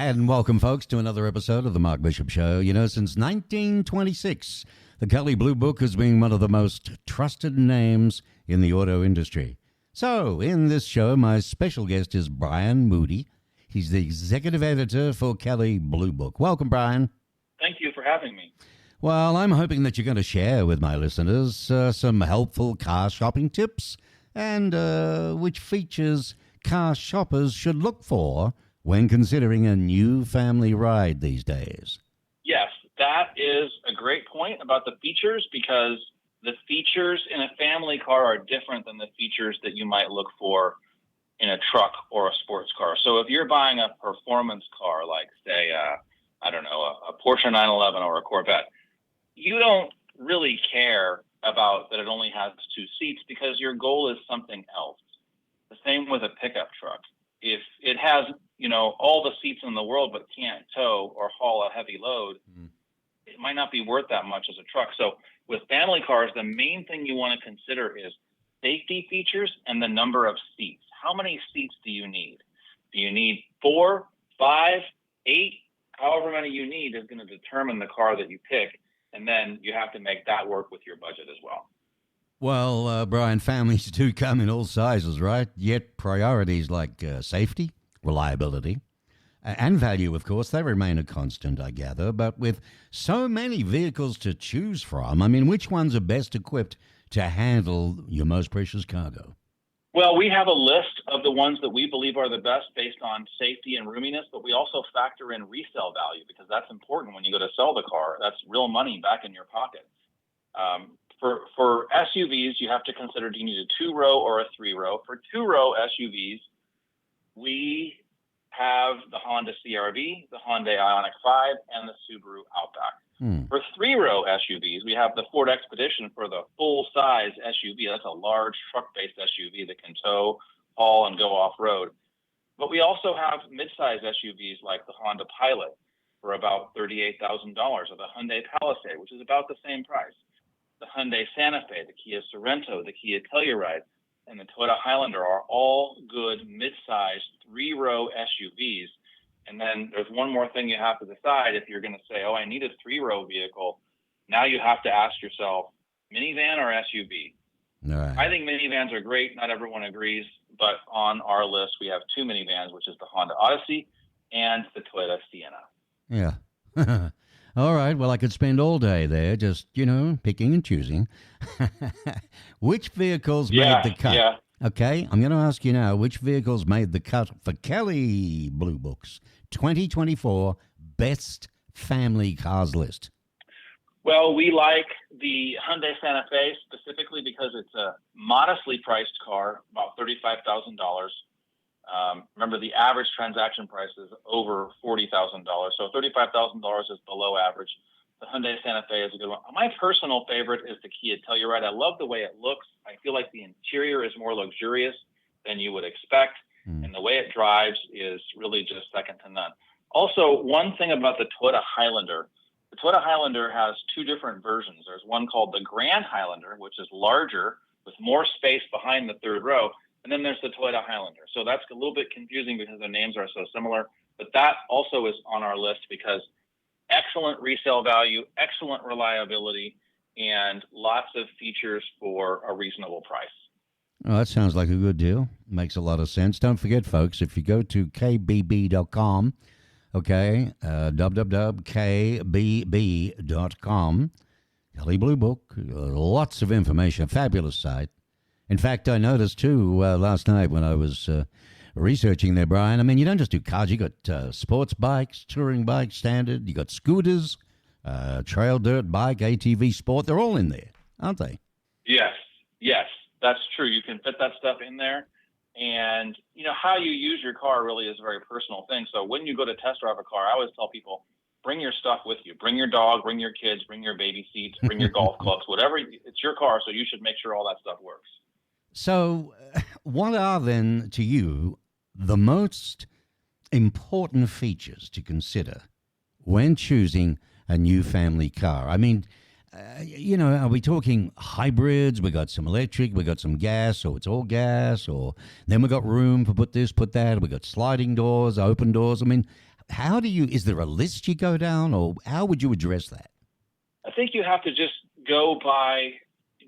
And welcome, folks, to another episode of The Mark Bishop Show. You know, since 1926, the Kelley Blue Book has been one of the most trusted names in the auto industry. So, in this show, my special guest is Brian Moody. He's the executive editor for Kelley Blue Book. Welcome, Brian. Thank you for having me. Well, I'm hoping that you're going to share with my listeners some helpful car shopping tips and which features car shoppers should look for when considering a new family ride these days. Yes, that is a great point about the features, because the features in a family car are different than the features that you might look for in a truck or a sports car. So if you're buying a performance car, like, say, a Porsche 911 or a Corvette, you don't really care about that it only has two seats because your goal is something else. The same with a pickup truck. If it has, all the seats in the world but can't tow or haul a heavy load, it might not be worth that much as a truck. So with family cars, the main thing you want to consider is safety features and the number of seats. How many seats do you need? Do you need 4, 5, 8? However many you need is going to determine the car that you pick. And then you have to make that work with your budget as well. Well, Brian, families do come in all sizes, right? Yet priorities like safety, reliability, and value, of course, they remain a constant, I gather. But with so many vehicles to choose from, I mean, which ones are best equipped to handle your most precious cargo? Well, we have a list of the ones that we believe are the best based on safety and roominess, but we also factor in resale value, because that's important when you go to sell the car. That's real money back in your pocket. For SUVs, you have to consider, do you need a 2-row or a 3-row? For 2-row SUVs, we have the Honda CR-V, the Hyundai Ioniq 5, and the Subaru Outback. For 3-row SUVs, we have the Ford Expedition for the full-size SUV. That's a large truck-based SUV that can tow, haul, and go off-road. But we also have mid-size SUVs like the Honda Pilot for about $38,000, or the Hyundai Palisade, which is about the same price. The Hyundai Santa Fe, the Kia Sorento, the Kia Telluride, and the Toyota Highlander are all good mid-size 3-row SUVs. And then there's one more thing you have to decide if you're going to say, I need a 3-row vehicle. Now you have to ask yourself, minivan or SUV? All right. I think minivans are great. Not everyone agrees. But on our list, we have 2 minivans, which is the Honda Odyssey and the Toyota Sienna. Yeah. All right. Well, I could spend all day there just, picking and choosing. Which vehicles made the cut? Yeah. Okay, I'm going to ask you now, which vehicles made the cut for Kelley Blue Book's 2024 Best Family Cars list? Well, we like the Hyundai Santa Fe specifically because it's a modestly priced car, about $35,000. Remember, the average transaction price is over $40,000, so $35,000 is below average. The Hyundai Santa Fe is a good one. My personal favorite is the Kia Telluride. I love the way it looks. I feel like the interior is more luxurious than you would expect, and the way it drives is really just second to none. Also, one thing about the Toyota Highlander, the Toyota Highlander has 2 different versions. There's one called the Grand Highlander, which is larger with more space behind the 3rd row, and then there's the Toyota Highlander. So that's a little bit confusing because their names are so similar, but that also is on our list because excellent resale value, excellent reliability, and lots of features for a reasonable price. Oh, that sounds like a good deal. Makes a lot of sense. Don't forget, folks, if you go to kbb.com, okay, www.kbb.com, Kelley Blue Book, lots of information, fabulous site. In fact, I noticed, too, last night when I was researching there, Brian, I mean, you don't just do cars. You got sports bikes, touring bikes, standard. You got scooters, trail dirt bike, ATV sport. They're all in there, aren't they? Yes, that's true. You can fit that stuff in there. And, how you use your car really is a very personal thing. So when you go to test drive a car, I always tell people, bring your stuff with you. Bring your dog, bring your kids, bring your baby seats, bring your golf clubs, whatever. It's your car, so you should make sure all that stuff works. So what are then, to you, the most important features to consider when choosing a new family car? I mean, are we talking hybrids? We got some electric, we got some gas, or it's all gas, or then we got room to put this, put that. We got sliding doors, open doors. I mean, how do you? Is there a list you go down, or how would you address that? I think you have to just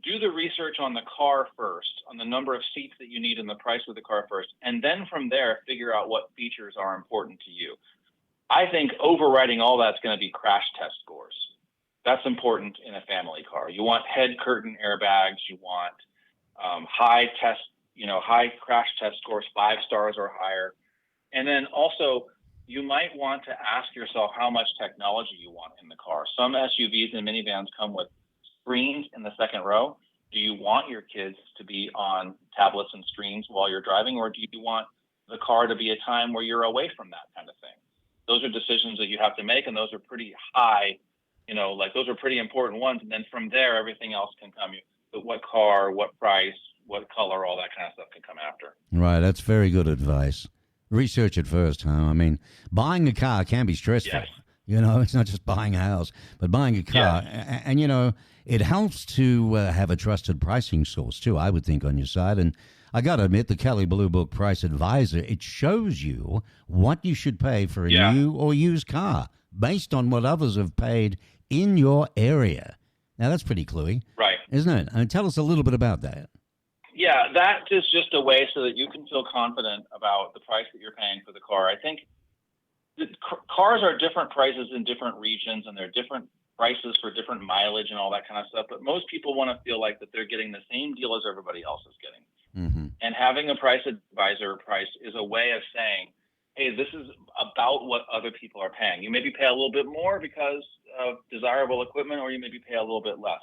do the research on the car first, on the number of seats that you need and the price of the car first, and then from there figure out what features are important to you. I think overriding all that's going to be crash test scores. That's important in a family car. You want head curtain airbags. You want high crash test scores, 5 stars or higher. And then also, you might want to ask yourself how much technology you want in the car. Some SUVs and minivans come with screens in the second row. Do you want your kids to be on tablets and screens while you're driving, or do you want the car to be a time where you're away from that kind of thing? Those are decisions that you have to make, and those are pretty high, those are pretty important ones. And then from there, everything else can come. But what car, what price, what color, all that kind of stuff can come after. Right, that's very good advice. Research it first, huh? I mean, buying a car can be stressful. Yes. It's not just buying a house, but buying a car. Yes. And it helps to have a trusted pricing source, too, I would think, on your side. And I got to admit, the Kelley Blue Book Price Advisor, it shows you what you should pay for a new or used car based on what others have paid in your area. Now, that's pretty cluey. Right. Isn't it? And tell us a little bit about that. Yeah, that is just a way so that you can feel confident about the price that you're paying for the car. I think cars are different prices in different regions, and they're different prices for different mileage and all that kind of stuff. But most people want to feel like that they're getting the same deal as everybody else is getting. Mm-hmm. And having a price advisor price is a way of saying, hey, this is about what other people are paying. You maybe pay a little bit more because of desirable equipment, or you maybe pay a little bit less.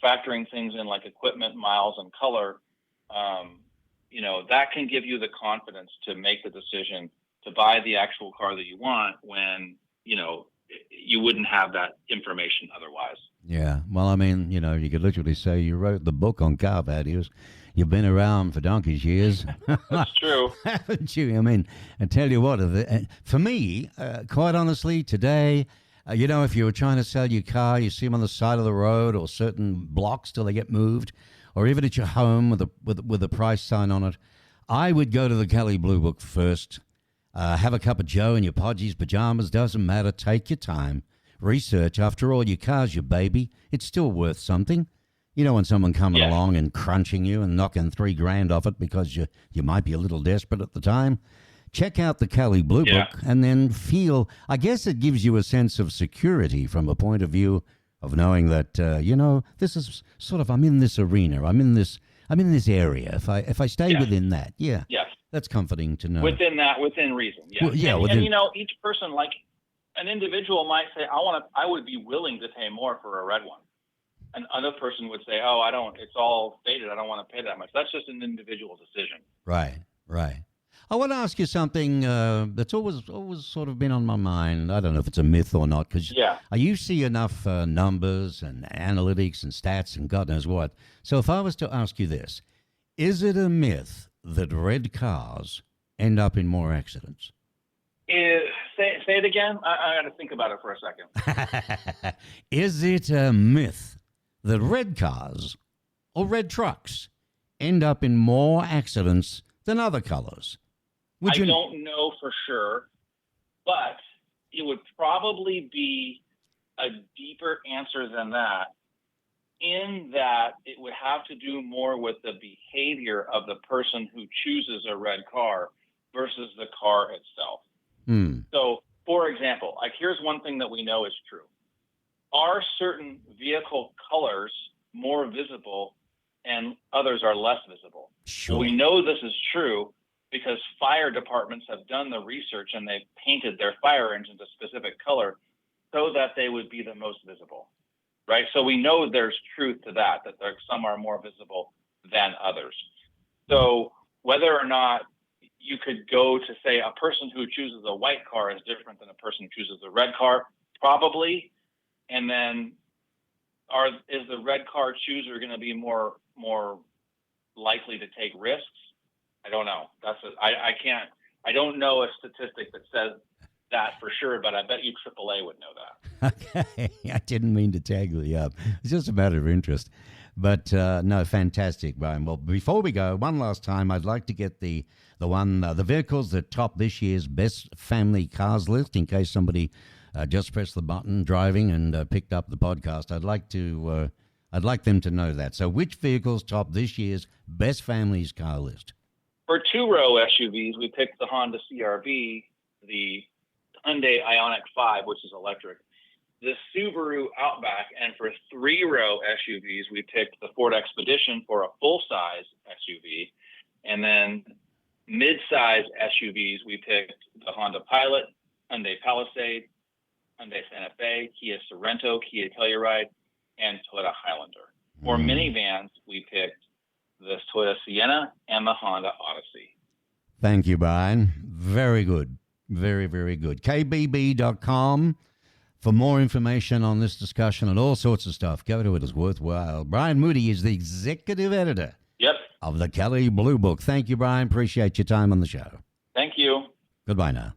Factoring things in like equipment, miles, and color, that can give you the confidence to make the decision to buy the actual car that you want when, you wouldn't have that information otherwise. Yeah. Well, I mean, you could literally say you wrote the book on car values. You've been around for donkey's years. That's true. Haven't you? I mean, I tell you what, for me, quite honestly, today, if you were trying to sell your car, you see them on the side of the road or certain blocks till they get moved, or even at your home with a price sign on it, I would go to the Kelley Blue Book first. Have a cup of joe in your podgies, pajamas, doesn't matter. Take your time. Research. After all, your car's your baby. It's still worth something. When someone coming along and crunching you and knocking $3,000 off it because you might be a little desperate at the time, check out the Kelley Blue Book and then feel, I guess it gives you a sense of security from a point of view of knowing that, this is sort of, I'm in this arena. I'm in this area. If I stay within that, that's comforting to know. Within reason, each person, like an individual might say, I would be willing to pay more for a red one. Another person would say, it's all faded. I don't want to pay that much. That's just an individual decision. Right. I want to ask you something that's always sort of been on my mind. I don't know if it's a myth or not, because you see enough numbers and analytics and stats and God knows what. So if I was to ask you this, is it a myth that red cars end up in more accidents? Say it again. I got to think about it for a second. Is it a myth that red cars or red trucks end up in more accidents than other colors? I don't know for sure, but it would probably be a deeper answer than that, in that it would have to do more with the behavior of the person who chooses a red car versus the car itself. So, for example, here's one thing that we know is true. Are certain vehicle colors more visible and others are less visible? Sure. We know this is true because fire departments have done the research and they've painted their fire engines a specific color so that they would be the most visible, right? So we know there's truth to that some are more visible than others. So whether or not you could go to say a person who chooses a white car is different than a person who chooses a red car, probably. And then is the red car chooser going to be more likely to take risks? I don't know. I don't know a statistic that says that for sure, but I bet you AAA would know that. Okay. I didn't mean to tangle you up. It's just a matter of interest. But no, fantastic, Brian. Well, before we go, one last time, I'd like to get the the vehicles that top this year's best family cars list. In case somebody just pressed the button driving and picked up the podcast, I'd like them to know that. So, which vehicles top this year's best families car list? For two-row SUVs, we picked the Honda CR-V, the Hyundai Ioniq 5, which is electric, the Subaru Outback, and for three-row SUVs, we picked the Ford Expedition for a full-size SUV, and then mid-size SUVs, we picked the Honda Pilot, Hyundai Palisade, Hyundai Santa Fe, Kia Sorento, Kia Telluride, and Toyota Highlander. For minivans, we picked the Toyota Sienna and the Honda Odyssey. Thank you, Brian. Very good. Very, very good. KBB.com for more information on this discussion and all sorts of stuff. Go to it. It's worthwhile. Brian Moody is the executive editor of the Kelley Blue Book. Thank you, Brian. Appreciate your time on the show. Thank you. Goodbye now.